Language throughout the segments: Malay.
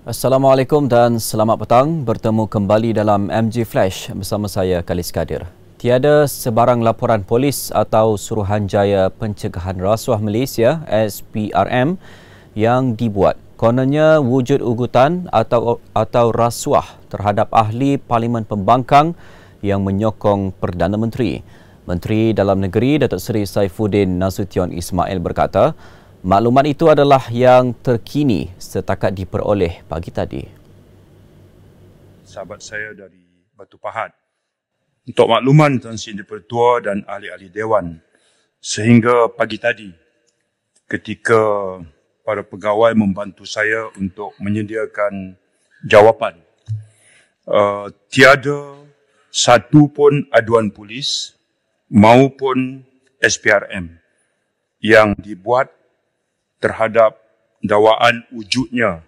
Assalamualaikum dan selamat petang. Bertemu kembali dalam MG Flash bersama saya Khalis Kadir. Tiada sebarang laporan polis atau Suruhanjaya Pencegahan Rasuah Malaysia SPRM yang dibuat. Kononnya wujud ugutan atau rasuah terhadap ahli Parlimen Pembangkang yang menyokong Perdana Menteri. Menteri Dalam Negeri Datuk Seri Saifuddin Nasution Ismail berkata, maklumat itu adalah yang terkini setakat diperoleh pagi tadi. Sahabat saya dari Batu Pahat, untuk makluman Tuan Sri Di-Pertua dan ahli-ahli Dewan, sehingga pagi tadi ketika para pegawai membantu saya untuk menyediakan jawapan, tiada satu pun aduan polis maupun SPRM yang dibuat terhadap dakwaan wujudnya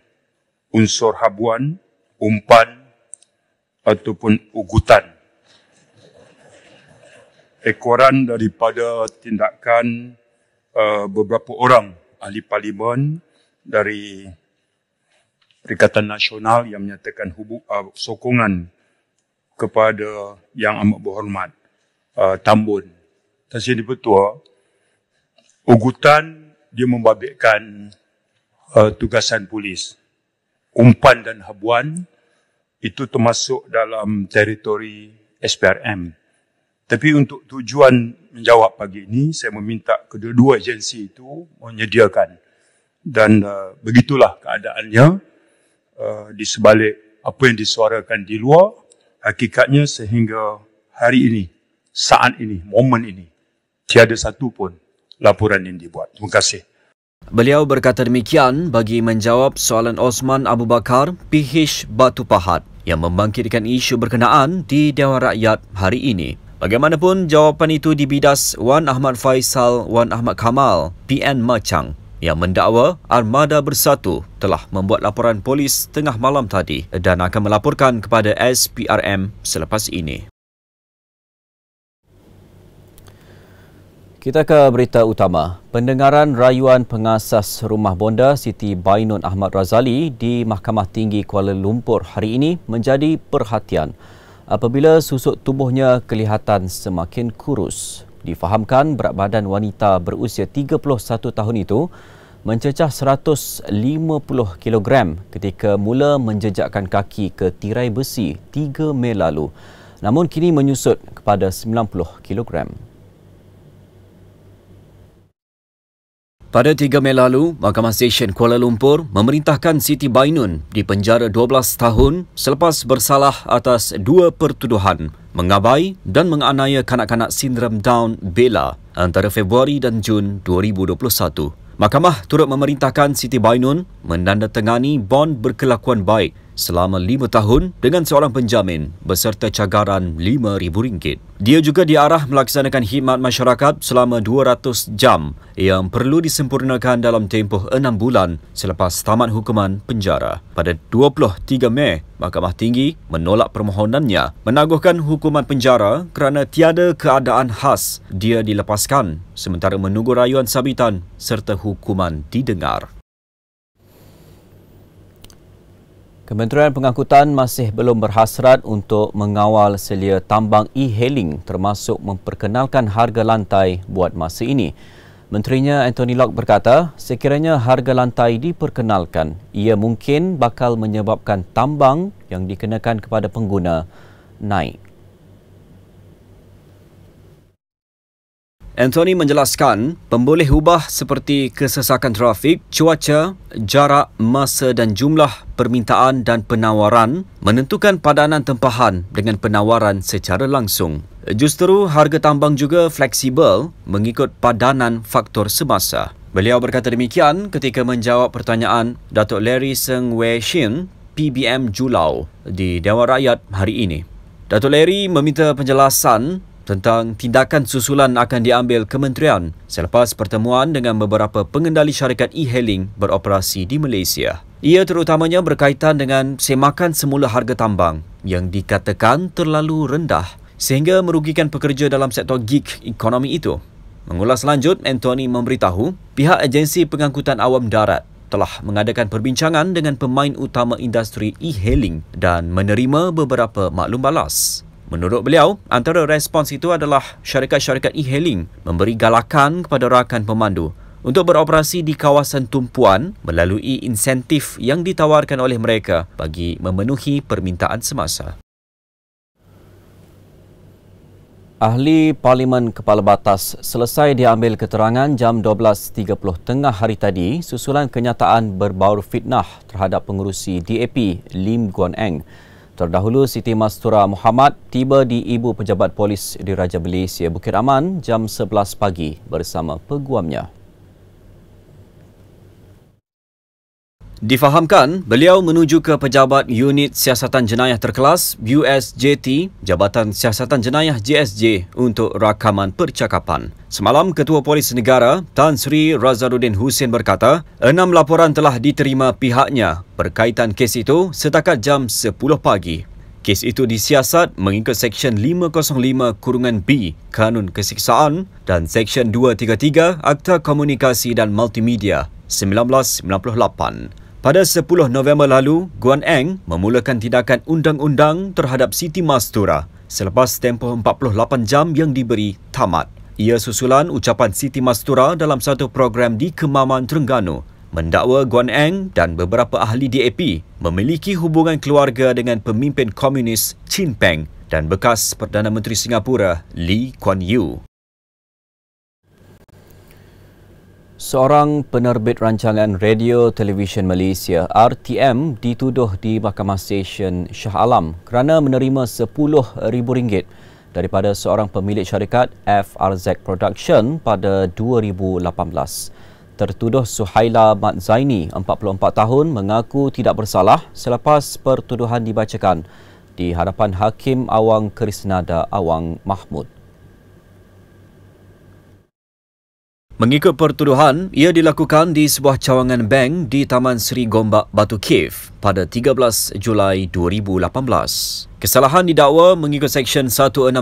unsur habuan, umpan ataupun ugutan. Ekoran daripada tindakan beberapa orang ahli parlimen dari Perikatan Nasional yang menyatakan sokongan kepada Yang Amat Berhormat Tambun. Tuan Sri Di-Pertua, ugutan dia membabitkan tugasan polis. Umpan dan habuan itu termasuk dalam teritori SPRM. Tapi untuk tujuan menjawab pagi ini, saya meminta kedua-dua agensi itu menyediakan. Dan begitulah keadaannya di sebalik apa yang disuarakan di luar. Hakikatnya sehingga hari ini, saat ini, momen ini, tiada satu pun laporan yang dibuat. Terima kasih. Beliau berkata demikian bagi menjawab soalan Osman Abu Bakar, PH Batu Pahat yang membangkitkan isu berkenaan di Dewan Rakyat hari ini. Bagaimanapun, jawapan itu dibidas Wan Ahmad Faisal Wan Ahmad Kamal, PN Machang, yang mendakwa Armada Bersatu telah membuat laporan polis tengah malam tadi dan akan melaporkan kepada SPRM selepas ini. Kita ke berita utama. Pendengaran rayuan pengasas Rumah Bonda Siti Bainun Ahmad Razali di Mahkamah Tinggi Kuala Lumpur hari ini menjadi perhatian apabila susuk tubuhnya kelihatan semakin kurus. Difahamkan berat badan wanita berusia 31 tahun itu mencecah 150 kg ketika mula menjejakkan kaki ke tirai besi 3 Mei lalu. Namun kini menyusut kepada 90 kg. Pada 3 Mei lalu, Mahkamah Session Kuala Lumpur memerintahkan Siti Bainun dipenjara 12 tahun selepas bersalah atas 2 pertuduhan mengabai dan menganiaya kanak-kanak sindrom Down Bella antara Februari dan Jun 2021. Mahkamah turut memerintahkan Siti Bainun menandatangani bond berkelakuan baik selama 5 tahun dengan seorang penjamin beserta cagaran RM5,000. Dia juga diarah melaksanakan khidmat masyarakat selama 200 jam yang perlu disempurnakan dalam tempoh 6 bulan selepas tamat hukuman penjara. Pada 23 Mei, Mahkamah Tinggi menolak permohonannya menangguhkan hukuman penjara kerana tiada keadaan khas dia dilepaskan sementara menunggu rayuan sabitan serta hukuman didengar. Kementerian Pengangkutan masih belum berhasrat untuk mengawal selia tambang e-hailing termasuk memperkenalkan harga lantai buat masa ini. Menterinya Anthony Locke berkata, sekiranya harga lantai diperkenalkan, ia mungkin bakal menyebabkan tambang yang dikenakan kepada pengguna naik. Anthony menjelaskan, pemboleh ubah seperti kesesakan trafik, cuaca, jarak, masa dan jumlah permintaan dan penawaran menentukan padanan tempahan dengan penawaran secara langsung. Justru harga tambang juga fleksibel mengikut padanan faktor semasa. Beliau berkata demikian ketika menjawab pertanyaan Datuk Larry Seng Wei Shin, PBM Julau di Dewan Rakyat hari ini. Datuk Larry meminta penjelasan tentang tindakan susulan akan diambil kementerian selepas pertemuan dengan beberapa pengendali syarikat e-hailing beroperasi di Malaysia. Ia terutamanya berkaitan dengan semakan semula harga tambang yang dikatakan terlalu rendah sehingga merugikan pekerja dalam sektor gig ekonomi itu. Mengulas lanjut, Anthony memberitahu pihak agensi pengangkutan awam darat telah mengadakan perbincangan dengan pemain utama industri e-hailing dan menerima beberapa maklum balas. Menurut beliau, antara respons itu adalah syarikat-syarikat e-hailing memberi galakan kepada rakan pemandu untuk beroperasi di kawasan tumpuan melalui insentif yang ditawarkan oleh mereka bagi memenuhi permintaan semasa. Ahli Parlimen Kepala Batas selesai diambil keterangan jam 12.30 tengah hari tadi susulan kenyataan berbaur fitnah terhadap pengerusi DAP Lim Guan Eng. Terdahulu, Siti Mastura Muhammad tiba di Ibu Pejabat Polis di Raja Malaysia Bukit Aman jam 11 pagi bersama peguamnya. Difahamkan, beliau menuju ke Pejabat Unit Siasatan Jenayah Terkelas USJT, Jabatan Siasatan Jenayah JSJ untuk rakaman percakapan. Semalam, Ketua Polis Negara Tan Sri Razaruddin Hussein berkata, 6 laporan telah diterima pihaknya berkaitan kes itu setakat jam 10 pagi. Kes itu disiasat mengikut Seksyen 505-B Kanun Kesiksaan dan Seksyen 233 Akta Komunikasi dan Multimedia 1998. Pada 10 November lalu, Guan Eng memulakan tindakan undang-undang terhadap Siti Mastura selepas tempoh 48 jam yang diberi tamat. Ia susulan ucapan Siti Mastura dalam satu program di Kemaman, Terengganu mendakwa Guan Eng dan beberapa ahli DAP memiliki hubungan keluarga dengan pemimpin komunis Chin Peng dan bekas Perdana Menteri Singapura Lee Kuan Yew. Seorang penerbit rancangan radio televisyen Malaysia RTM dituduh di Mahkamah Session Shah Alam kerana menerima RM10,000 daripada seorang pemilik syarikat FRZ Production pada 2018. Tertuduh Suhaila Mat Zaini, 44 tahun, mengaku tidak bersalah selepas pertuduhan dibacakan di hadapan Hakim Awang Krisnada Awang Mahmud. Mengikut pertuduhan, ia dilakukan di sebuah cawangan bank di Taman Seri Gombak, Batu Cave pada 13 Julai 2018. Kesalahan didakwa mengikut Seksyen 165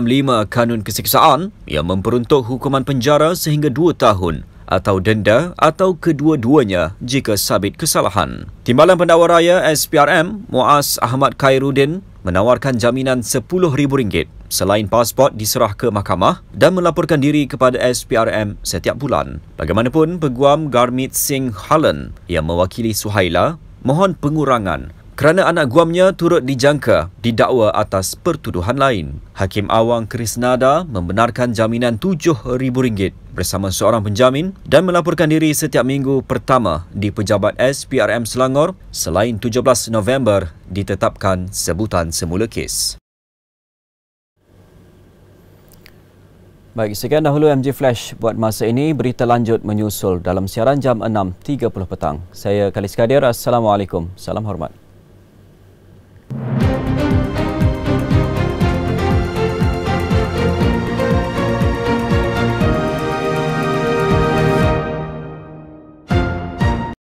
Kanun Kesiksaan yang memperuntuk hukuman penjara sehingga 2 tahun atau denda atau kedua-duanya jika sabit kesalahan. Timbalan Pendakwa Raya SPRM Muaz Ahmad Khairuddin menawarkan jaminan RM10,000 selain pasport diserah ke mahkamah dan melaporkan diri kepada SPRM setiap bulan. Bagaimanapun, Peguam Garmit Singh Halan yang mewakili Suhaila mohon pengurangan kerana anak guamnya turut dijangka didakwa atas pertuduhan lain. Hakim Awang Krisnada membenarkan jaminan RM7,000 bersama seorang penjamin dan melaporkan diri setiap minggu pertama di Pejabat SPRM Selangor selain 17 November ditetapkan sebutan semula kes. Baik, sekian dahulu MJ Flash buat masa ini. Berita lanjut menyusul dalam siaran jam 6.30 petang. Saya Khalis Kadir. Assalamualaikum. Salam hormat.